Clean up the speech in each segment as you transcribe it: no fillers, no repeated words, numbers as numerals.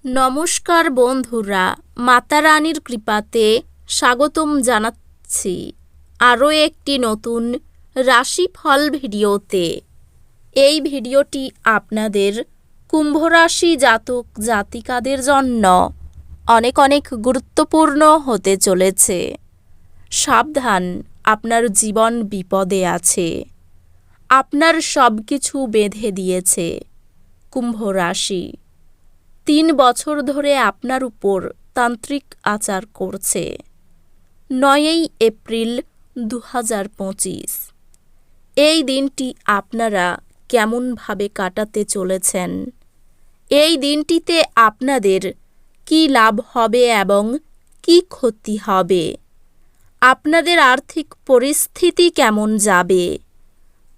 নমস্কার বন্ধুরা, মাতা রানীর কৃপাতে স্বাগতম জানাচ্ছি আরও একটি নতুন রাশিফল ভিডিওতে। এই ভিডিওটি আপনাদের কুম্ভ রাশি জাতক জাতিকাদের জন্য অনেক অনেক গুরুত্বপূর্ণ হতে চলেছে। সাবধান, আপনার জীবন বিপদে আছে। আপনার সব কিছু বেঁধে দিয়েছে কুম্ভ রাশি। ৩ বছর ধরে আপনার উপর তান্ত্রিক আচার করছে। ৯ই এপ্রিল ২০২৫ এই দিনটি আপনারা কেমনভাবে কাটাতে চলেছেন, এই দিনটিতে আপনাদের কি লাভ হবে এবং কি ক্ষতি হবে, আপনাদের আর্থিক পরিস্থিতি কেমন যাবে,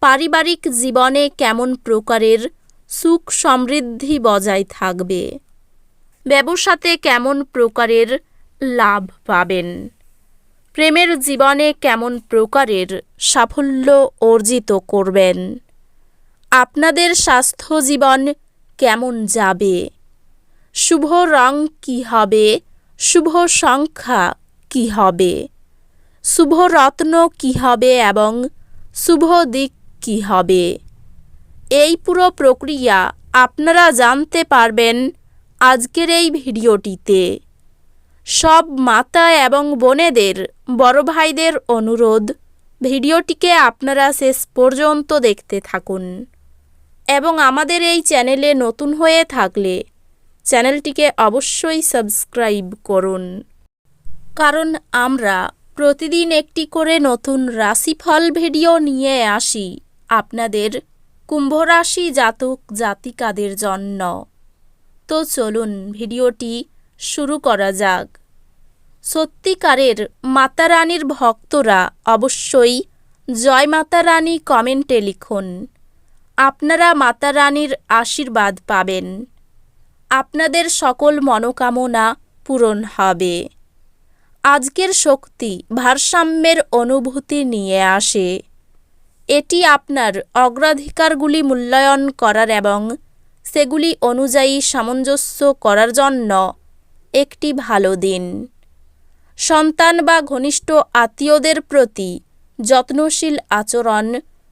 পারিবারিক জীবনে কেমন প্রকারের সুখ সমৃদ্ধি বজায় থাকবে, ব্যবসাতে কেমন প্রকারের লাভ পাবেন, প্রেমের জীবনে কেমন প্রকারের সাফল্য অর্জিত করবেন, আপনাদের স্বাস্থ্য জীবন কেমন যাবে, শুভ রং কী হবে, শুভ সংখ্যা কী হবে, শুভ রত্ন কী হবে এবং শুভ দিক কী হবে, এই পুরো প্রক্রিয়া আপনারা জানতে পারবেন আজকের এই ভিডিওটিতে। সব মাতা এবং বোনেদের, বড় ভাইদের অনুরোধ, ভিডিওটিকে আপনারা শেষ পর্যন্ত দেখতে থাকুন এবং আমাদের এই চ্যানেলে নতুন হয়ে থাকলে চ্যানেলটিকে অবশ্যই সাবস্ক্রাইব করুন, কারণ আমরা প্রতিদিন একটি করে নতুন রাশিফল ভিডিও নিয়ে আসি আপনাদের কুম্ভ রাশি জাতক জাতিকাদের জন্য। তো চলুন ভিডিওটি শুরু করা যাক। সত্যিকারের মাতা রানীর ভক্তরা অবশ্যই জয় মাতা রানী কমেন্টে লিখুন। আপনারা মাতা রানীর আশীর্বাদ পাবেন, আপনাদের সকল মনোকামনা পূরণ হবে। আজকের শক্তি ভারসাম্যের অনুভূতি নিয়ে আসে। এটি আপনার অগ্রাধিকারগুলি মূল্যায়ন করার এবং সেগুলি অনুযায়ী সামঞ্জস্য করার জন্য একটি ভালো দিন। সন্তান বা ঘনিষ্ঠ আত্মীয়দের প্রতি যত্নশীল আচরণ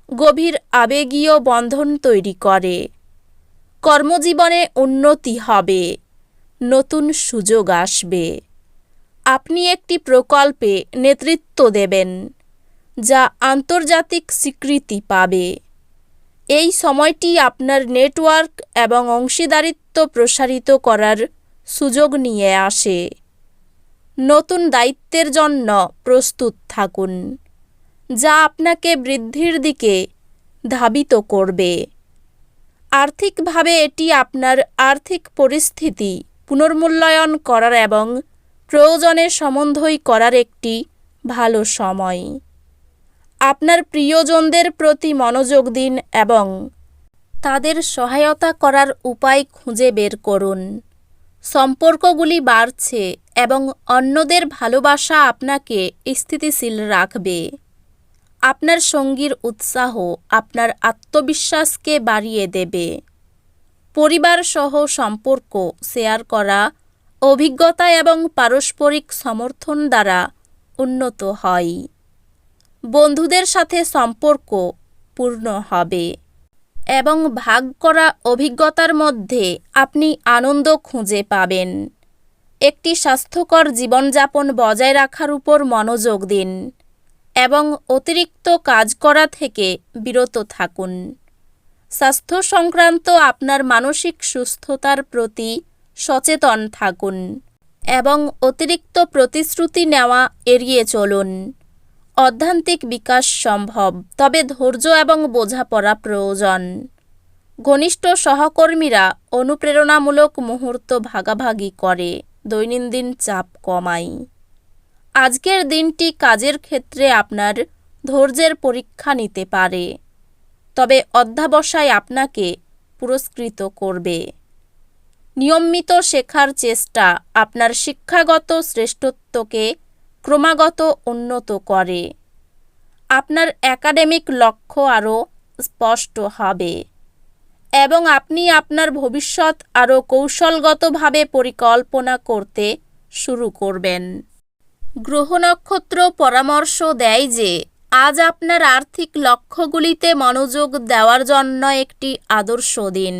গভীর আবেগীয় বন্ধন তৈরি করে। কর্মজীবনে উন্নতি হবে, নতুন সুযোগ আসবে। আপনি একটি প্রকল্পে নেতৃত্ব দেবেন যা আন্তর্জাতিক স্বীকৃতি পাবে। এই সময়টি আপনার নেটওয়ার্ক এবং অংশীদারিত্ব প্রসারিত করার সুযোগ নিয়ে আসে। নতুন দায়িত্বের জন্য প্রস্তুত থাকুন, যা আপনাকে বৃদ্ধির দিকে ধাবিত করবে। আর্থিকভাবে এটি আপনার আর্থিক পরিস্থিতি পুনর্মূল্যায়ন করার এবং প্রয়োজনে সমন্বয় করার একটি ভালো সময়। আপনার প্রিয়জনদের প্রতি মনোযোগ দিন এবং তাদের সহায়তা করার উপায় খুঁজে বের করুন। সম্পর্কগুলি বাড়ছে এবং অন্যদের ভালোবাসা আপনাকে স্থিতিশীল রাখবে। আপনার সঙ্গীর উৎসাহ আপনার আত্মবিশ্বাসকে বাড়িয়ে দেবে। পরিবার সহ সম্পর্ক শেয়ার করা অভিজ্ঞতা এবং পারস্পরিক সমর্থন দ্বারা উন্নত হয়। বন্ধুদের সাথে সম্পর্ক পূর্ণ হবে এবং ভাগ করা অভিজ্ঞতার মধ্যে আপনি আনন্দ খুঁজে পাবেন। একটি স্বাস্থ্যকর জীবনযাপন বজায় রাখার উপর মনোযোগ দিন এবং অতিরিক্ত কাজ করা থেকে বিরত থাকুন। স্বাস্থ্য সংক্রান্ত আপনার মানসিক সুস্থতার প্রতি সচেতন থাকুন এবং অতিরিক্ত প্রতিশ্রুতি নেওয়া এড়িয়ে চলুন। অধ্যাত্মিক বিকাশ সম্ভব, তবে ধৈর্য এবং বোঝাপড়া প্রয়োজন। ঘনিষ্ঠ সহকর্মীরা অনুপ্রেরণামূলক মুহূর্ত ভাগাভাগি করে দৈনন্দিন চাপ কমায়। আজকের দিনটি কাজের ক্ষেত্রে আপনার ধৈর্যের পরীক্ষা নিতে পারে, তবে অধ্যবসায় আপনাকে পুরস্কৃত করবে। নিয়মিত শেখার চেষ্টা আপনার শিক্ষাগত শ্রেষ্ঠত্বকে ক্রমাগত উন্নত করে। আপনার একাডেমিক লক্ষ্য আরও স্পষ্ট হবে এবং আপনি আপনার ভবিষ্যৎ আরও কৌশলগতভাবে পরিকল্পনা করতে শুরু করবেন। গ্রহ নক্ষত্র পরামর্শ দেয় যে আজ আপনার আর্থিক লক্ষ্যগুলিতে মনোযোগ দেওয়ার জন্য একটি আদর্শ দিন।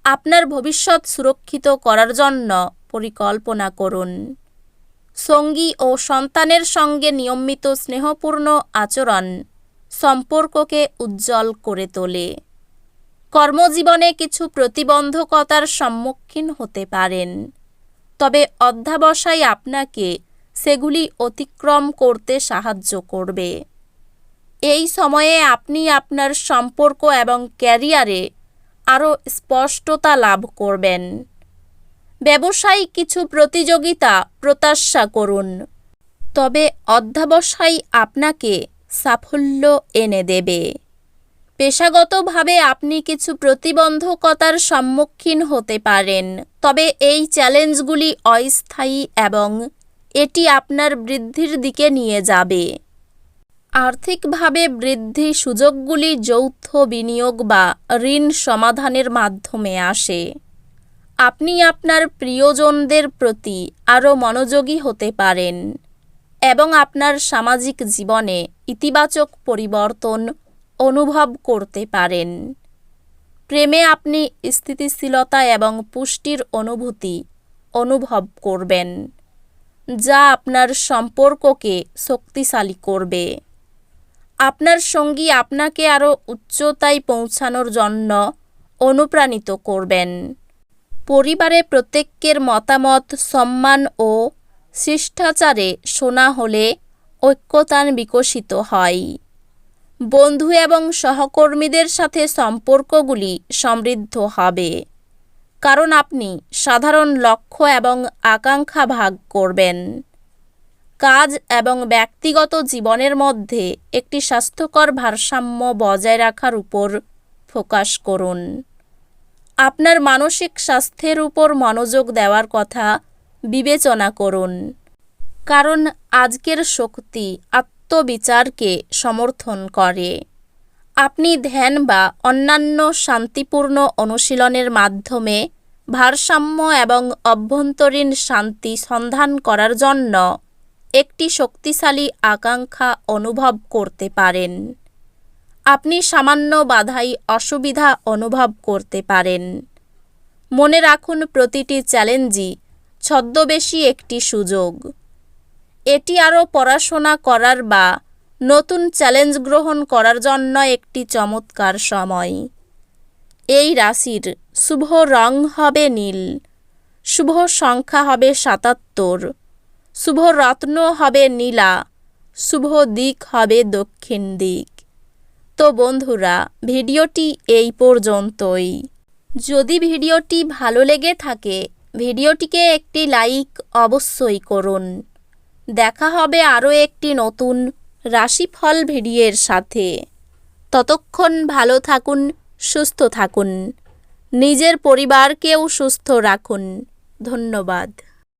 আপনার ভবিষ্যৎ সুরক্ষিত করার জন্য পরিকল্পনা করুন। সঙ্গী ও সন্তানের সঙ্গে নিয়মিত স্নেহপূর্ণ আচরণ সম্পর্ককে উজ্জ্বল করে তোলে। কর্মজীবনে কিছু প্রতিবন্ধকতার সম্মুখীন হতে পারেন, তবে অধ্যবসায় আপনাকে সেগুলি অতিক্রম করতে সাহায্য করবে। এই সময়ে আপনি আপনার সম্পর্ক এবং ক্যারিয়ারে আরও স্পষ্টতা লাভ করবেন। ব্যবসায় কিছু প্রতিযোগিতা প্রত্যাশা করুন, তবে অধ্যবসায় আপনাকে সাফল্য এনে দেবে। পেশাগতভাবে আপনি কিছু প্রতিবন্ধকতার সম্মুখীন হতে পারেন, তবে এই চ্যালেঞ্জগুলি অস্থায়ী এবং এটি আপনার বৃদ্ধির দিকে নিয়ে যাবে। আর্থিকভাবে বৃদ্ধি সুযোগগুলি যৌথ বিনিয়োগ বা ঋণ সমাধানের মাধ্যমে আসে। আপনি আপনার প্রিয়জনদের প্রতি আরও মনোযোগী হতে পারেন এবং আপনার সামাজিক জীবনে ইতিবাচক পরিবর্তন অনুভব করতে পারেন। প্রেমে আপনি স্থিতিশীলতা এবং পুষ্টির অনুভূতি অনুভব করবেন, যা আপনার সম্পর্ককে শক্তিশালী করবে। আপনার সঙ্গী আপনাকে আরও উচ্চতায় পৌঁছানোর জন্য অনুপ্রাণিত করবেন। পরিবারে প্রত্যেকের মতামত সম্মান ও শিষ্টাচারে শোনা হলে ঐক্যতান বিকশিত হয়। বন্ধু এবং সহকর্মীদের সাথে সম্পর্কগুলি সমৃদ্ধ হবে, কারণ আপনি সাধারণ লক্ষ্য এবং আকাঙ্ক্ষা ভাগ করবেন। কাজ এবং ব্যক্তিগত জীবনের মধ্যে একটি স্বাস্থ্যকর ভারসাম্য বজায় রাখার উপর ফোকাস করুন। আপনার মানসিক স্বাস্থ্যের উপর মনোযোগ দেওয়ার কথা বিবেচনা করুন, কারণ আজকের শক্তি আত্মবিচারকে সমর্থন করে। আপনি ধ্যান বা অন্যান্য শান্তিপূর্ণ অনুশীলনের মাধ্যমে ভারসাম্য এবং অভ্যন্তরীণ শান্তি সন্ধান করার জন্য একটি শক্তিশালী আকাঙ্ক্ষা অনুভব করতে পারেন। আপনি সামান্য বাধাই অসুবিধা অনুভব করতে পারেন। মনে রাখুন, প্রতিটি চ্যালেঞ্জই ছদ্মবেশী একটি সুযোগ। এটি আরও পড়াশোনা করার বা নতুন চ্যালেঞ্জ গ্রহণ করার জন্য একটি চমৎকার সময়। এই রাশির শুভ রং হবে নীল, শুভ সংখ্যা হবে ৭৭, শুভ রত্ন হবে নীলা, শুভ দিক হবে দক্ষিণ দিক। তো বন্ধুরা, ভিডিওটি এই পর্যন্তই। যদি ভিডিওটি ভালো লেগে থাকে, ভিডিওটিকে একটি লাইক অবশ্যই করুন। দেখা হবে আরও একটি নতুন রাশিফল ভিডিওর সাথে। ততক্ষণ ভালো থাকুন, সুস্থ থাকুন, নিজের পরিবারকেও সুস্থ রাখুন। ধন্যবাদ।